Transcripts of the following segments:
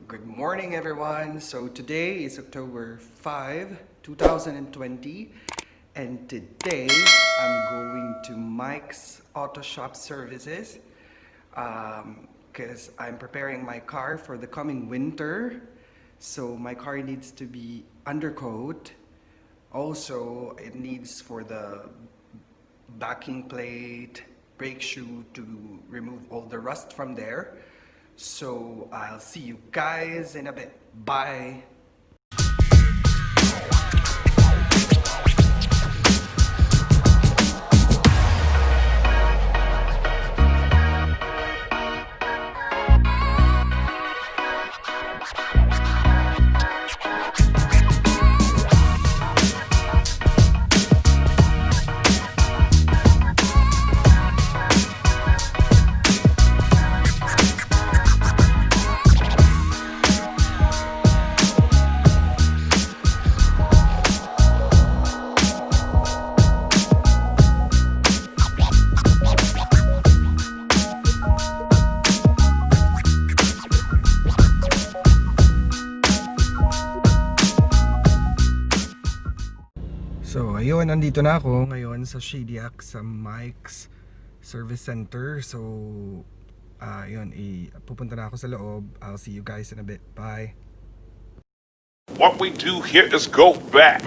Good morning, everyone. So today is October 5, 2020, and today I'm going to Mike's Auto Shop Services because I'm preparing my car for the coming winter. So my car needs to be undercoat. Also, it needs for the backing plate, brake shoe to remove all the rust from there. So I'll see you guys in a bit. Bye. So ayun, nandito na ako ngayon sa Shediac sa Mike's Service Center. So ayun, pupunta na ako sa loob. I'll see you guys in a bit. Bye. What we do here is go back.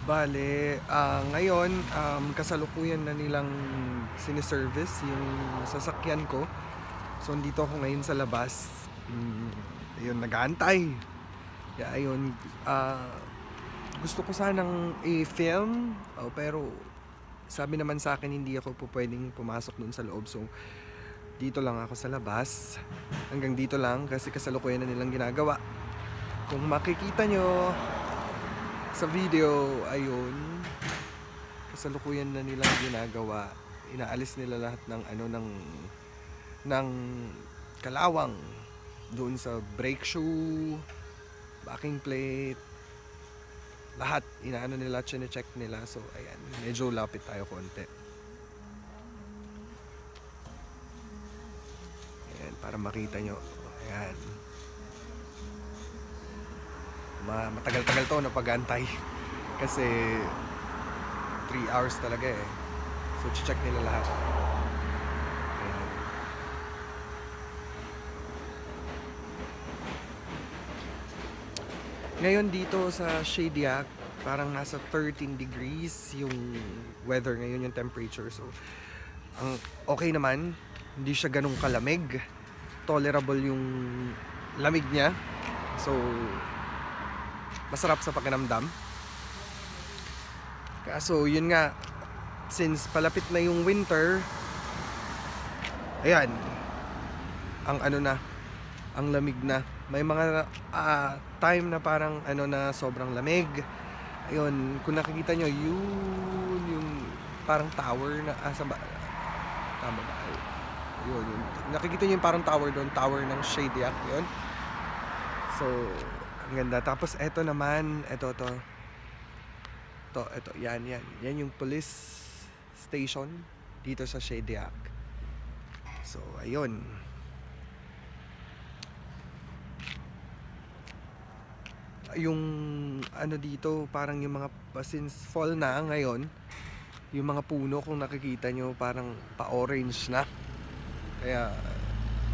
Bale, ngayon, kasalukuyan na nilang siniservice yung sasakyan ko. So, nandito ako ngayon sa labas. Ayun, nag-aantay. Yeah, ayun, gusto ko sanang i-film, pero sabi naman sa akin hindi ako po pwedeng pumasok dun sa loob. So, dito lang ako sa labas. Hanggang dito lang kasi kasalukuyan na nilang ginagawa. Kung makikita nyo sa video, ayun, kasalukuyan na nilang ginagawa. Inaalis nila lahat ng ng kalawang doon sa brake shoe, backing plate, lahat inaano nila, chine-check nila. So ayan, medyo lapit tayo konti. Ayan, para makita nyo. Ayan, matagal-tagal to na pag-antay kasi 3 hours talaga eh. So check nila lahat. Ayan. Ngayon dito sa Shediac, parang nasa 13 degrees yung weather ngayon, yung temperature. So ang okay naman, hindi siya ganun kalamig, tolerable yung lamig niya. So masarap sa pakiramdam. Kaso yun nga, since palapit na yung winter, ayan, ang lamig na. May mga time na parang na sobrang lamig. Ayun, kung nakikita nyo, yun yung parang tower na tama ba? Yun. Nakikita nyo yung parang tower doon, tower ng Shediac yun. So ang ganda. Tapos eto naman, eto, yan yung police station dito sa Shediac. So ayun, yung dito, parang yung mga since fall na ngayon, Yung mga puno kung nakikita nyo parang pa-orange na. Kaya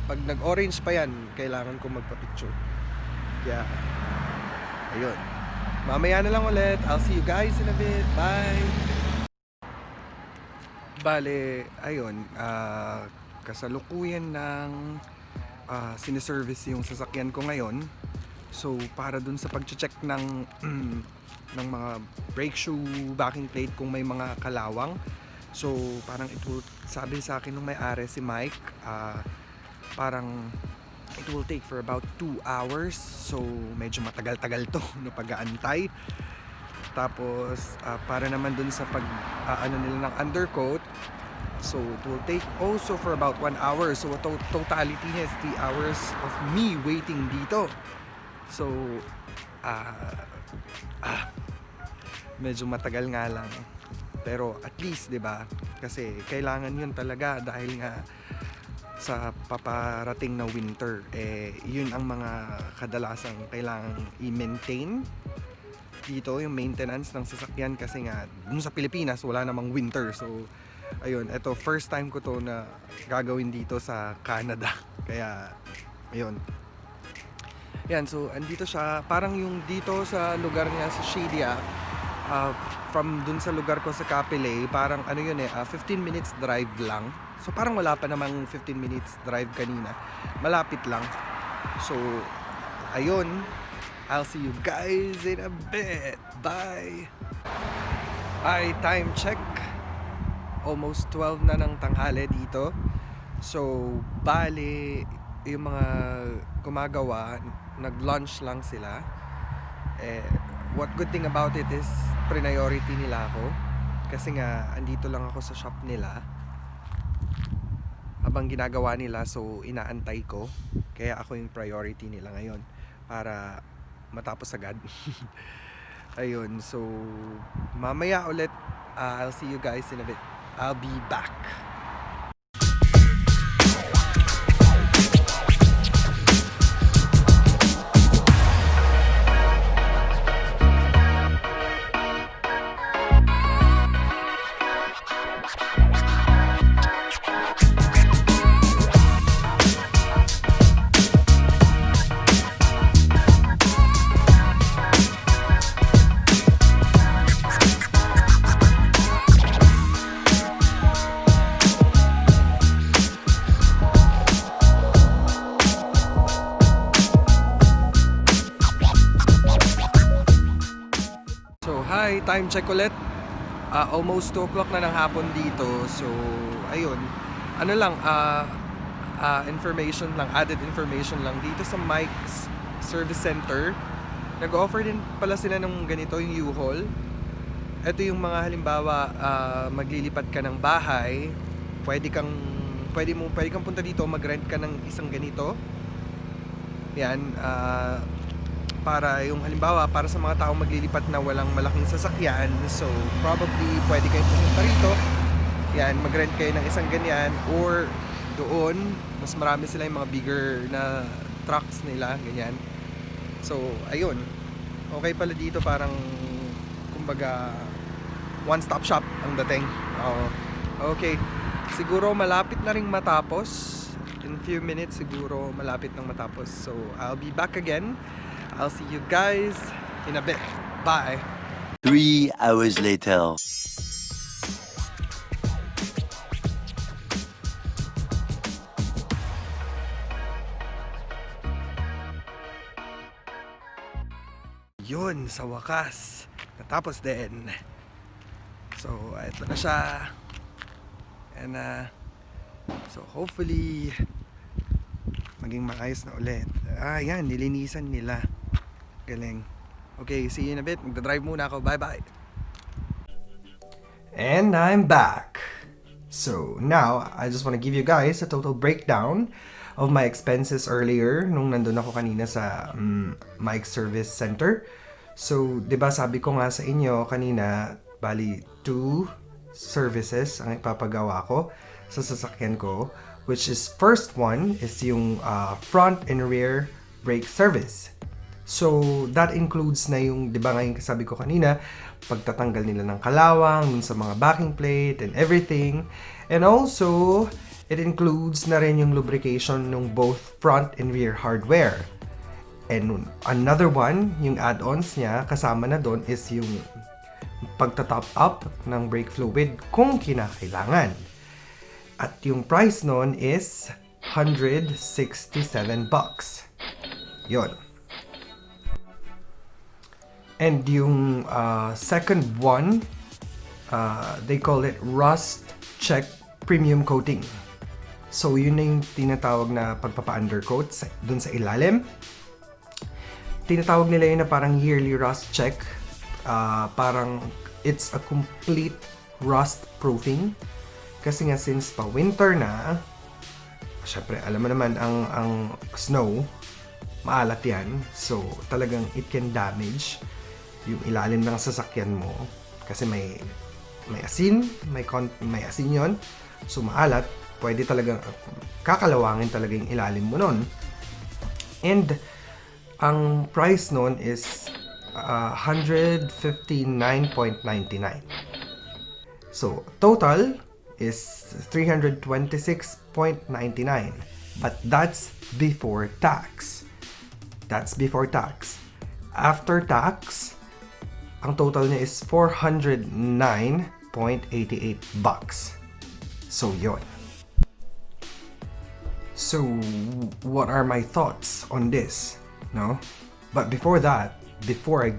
pag nag-orange pa yan, kailangan ko magpa-picture. Kaya ayun. Mamaya na lang ulit. I'll see you guys in a bit. Bye! Bale, ayun, kasalukuyan ng siniservice yung sasakyan ko ngayon. So, para dun sa pag-check ng ng mga brake shoe, backing plate kung may mga kalawang. So, parang sabi sa akin nung may-ari si Mike, parang it will take for about 2 hours. So, medyo matagal-tagal to na pag-aantay. Tapos para naman dun sa ano nila ng undercoat, so it will take also for about 1 hour. So totality niya is 3 hours of me waiting dito. So medyo matagal nga lang, pero at least 'di ba, kasi kailangan yun talaga dahil nga sa paparating na winter, yun ang mga kadalasang kailangang i-maintain dito, yung maintenance ng sasakyan, kasi nga dun sa Pilipinas wala namang winter. So ayun, eto first time ko to na gagawin dito sa Canada. Kaya ayun, yan, so andito siya, parang yung dito sa lugar niya sa Shedia, from dun sa lugar ko sa Capilay, parang ano yun 15 minutes drive lang. So parang wala pa namang 15 minutes drive kanina, malapit lang. So ayun, I'll see you guys in a bit. Bye! Ay, time check. Almost 12 na ng tanghali dito. So, bali, yung mga gumagawa, nag-lunch lang sila. What good thing about it is, priority nila ako. Kasi nga, andito lang ako sa shop nila. Habang ginagawa nila, so inaantay ko. Kaya ako yung priority nila ngayon. Para matapos agad. Ayun, so mamaya ulit, I'll see you guys in a bit. I'll be back. Hi, time check ulit. Almost 2 o'clock na ng hapon dito. So, ayun. Ano lang, information lang, added information lang. Dito sa Mike's Service Center, nag-offer din pala sila ng ganito, yung U-Haul. Ito yung mga halimbawa, maglilipat ka ng bahay, pwede kang punta dito, mag-rent ka ng isang ganito. Yan, para yung halimbawa para sa mga taong maglilipat na walang malaking sasakyan, so probably pwede kayong pumunta rito. Yan, mag-rent kayo ng isang ganyan, or doon mas marami sila yung mga bigger na trucks nila, ganyan. So ayun, okay pala dito, parang kumbaga one-stop shop ang dating. Okay, siguro malapit na ring matapos. In few minutes siguro malapit nang matapos. So I'll be back again. I'll see you guys in a bit. Bye. 3 hours later. Yun, sa wakas, natapos din. So, eto na siya. And so hopefully maging maayos na ulit. Yan, nilinisan nila. Galing. Okay, see you in a bit. Magdadrive muna ako. Bye-bye. And I'm back. So, now, I just want to give you guys a total breakdown of my expenses earlier nung nandun ako kanina sa Mike's Service Center. So, 'di ba sabi ko nga sa inyo kanina, bali 2 services ang ipapagawa ko sa sasakyan ko, which is first one is yung front and rear brake service. So, that includes na yung, di ba nga yung sabi ko kanina, pagtatanggal nila ng kalawang, dun sa mga backing plate and everything. And also, it includes na rin yung lubrication ng both front and rear hardware. And another one, yung add-ons niya, kasama na doon is yung pagta-top up ng brake fluid kung kinakailangan. At yung price nun is $167. Yon. And yung second one, they call it Rust Check Premium Coating. So yun na yung tinatawag na pagpapa-undercoat dun sa ilalim. Tinatawag nila yun na parang yearly rust check. Parang it's a complete rust proofing. Kasi nga since pa winter na, syempre alam mo naman ang snow, maalat yan. So talagang it can damage yung ilalim ng sasakyan mo. Kasi may asin, may asin yon. So maalat, pwede talagang kakalawangin talaga yung ilalim mo nun. And ang price nun is $159.99. So, total is $326.99. But that's before tax. That's before tax. After tax, ang total niya is $409.88. So, yon. So, what are my thoughts on this? No? But before that, before I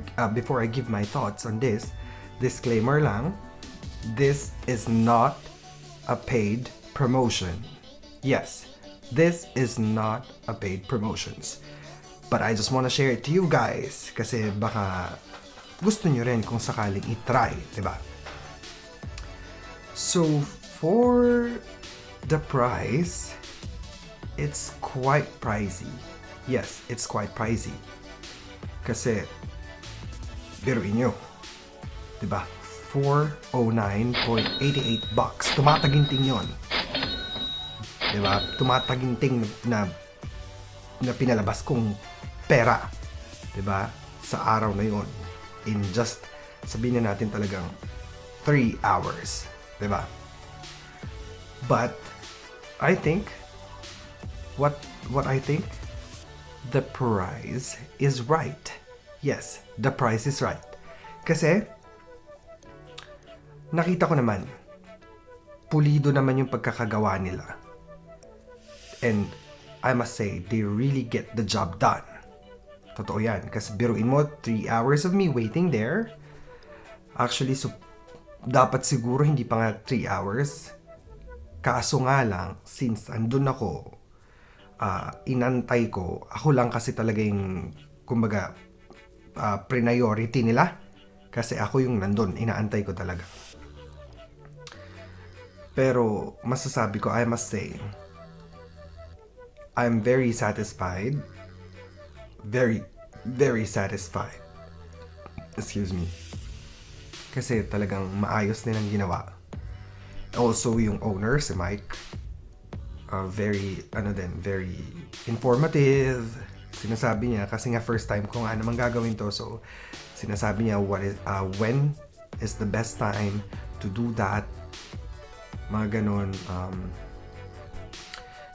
give my thoughts on this, disclaimer lang, this is not a paid promotion. Yes, this is not a paid promotions. But I just want to share it to you guys kasi baka gusto nyo rin kung sakaling i-try, diba? So, for the price, it's quite pricey. Yes, it's quite pricey. Kasi, biruin nyo. Diba? $409.88. Tumataginting yon. Diba? Tumataginting na pinalabas kong pera. Diba? Sa araw na yon. In just, sabihin na natin talagang 3 hours. Diba? But, I think, what I think, the price is right. Yes, the price is right. Kasi, nakita ko naman, pulido naman yung pagkakagawa nila. And, I must say, they really get the job done. Totoo yan. Kasi biruin mo, 3 hours of me waiting there. Actually, so, dapat siguro hindi pa nga 3 hours. Kaso nga lang, since andun ako, inantay ko, ako lang kasi talaga yung, kumbaga, priority nila. Kasi ako yung nandun, inaantay ko talaga. Pero, masasabi ko, I must say, I'm very satisfied. Very, very satisfied. Excuse me. Kasi talagang maayos nilang ginawa. Also, yung owner, si Mike, very informative. Sinasabi niya, kasi nga first time ko nga naman gagawin to, so sinasabi niya when is the best time to do that. Mga ganon.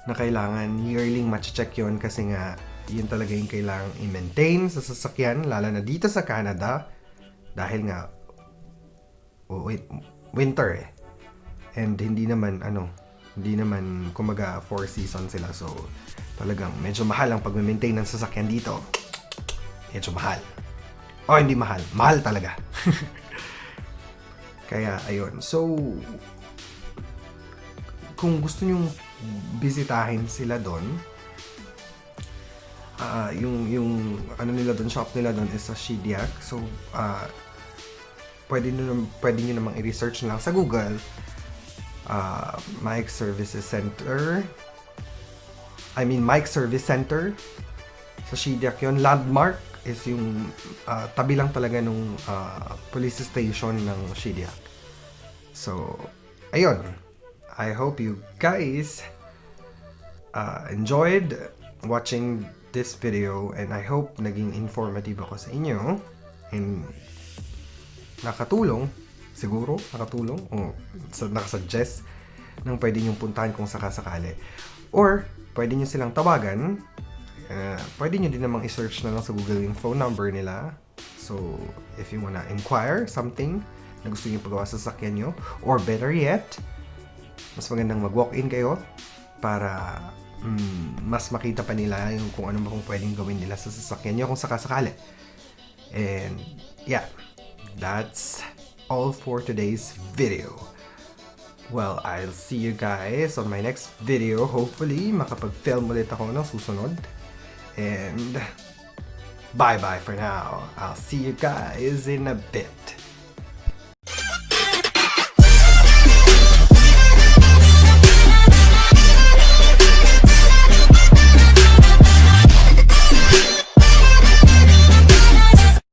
Na kailangan yearly match-check yun kasi nga yun talaga yung kailangang i-maintain sa sasakyan, lalo na dito sa Canada dahil nga winter eh. And hindi naman kumbaga 4 seasons sila, so talagang medyo mahal ang pag-maintain ng sasakyan dito. Medyo mahal. Hindi mahal. Mahal talaga. Kaya ayun. So kung gusto nyong bisitahin sila doon, yung ano nila doon, shop nila doon is sa Shediac. So pwede nyo namang i-research na lang sa Google, Mike Services Center. Mike Service Center sa Shediac yun. Landmark is yung tabi lang talaga nung police station ng Shediac. So ayun, I hope you guys enjoyed watching this video and I hope naging informative ako sa inyo and nakatulong, siguro nakatulong o nakasuggest ng pwede niyong puntahan kung sakasakali. Or, pwede niyo silang tawagan. Pwede niyo din namang i-search na lang sa Google yung phone number nila. So, if you wanna inquire something na gusto niyo pagawa sa sasakyan niyo, or better yet, mas magandang mag-walk-in kayo para mas makita pa nila yung kung ano ba kung pwedeng gawin nila sa sasakyan niyo kung sakasakali. And, yeah, that's all for today's video. Well, I'll see you guys on my next video. Hopefully, makapag-film ulit ako ng susunod. And bye-bye for now. I'll see you guys in a bit.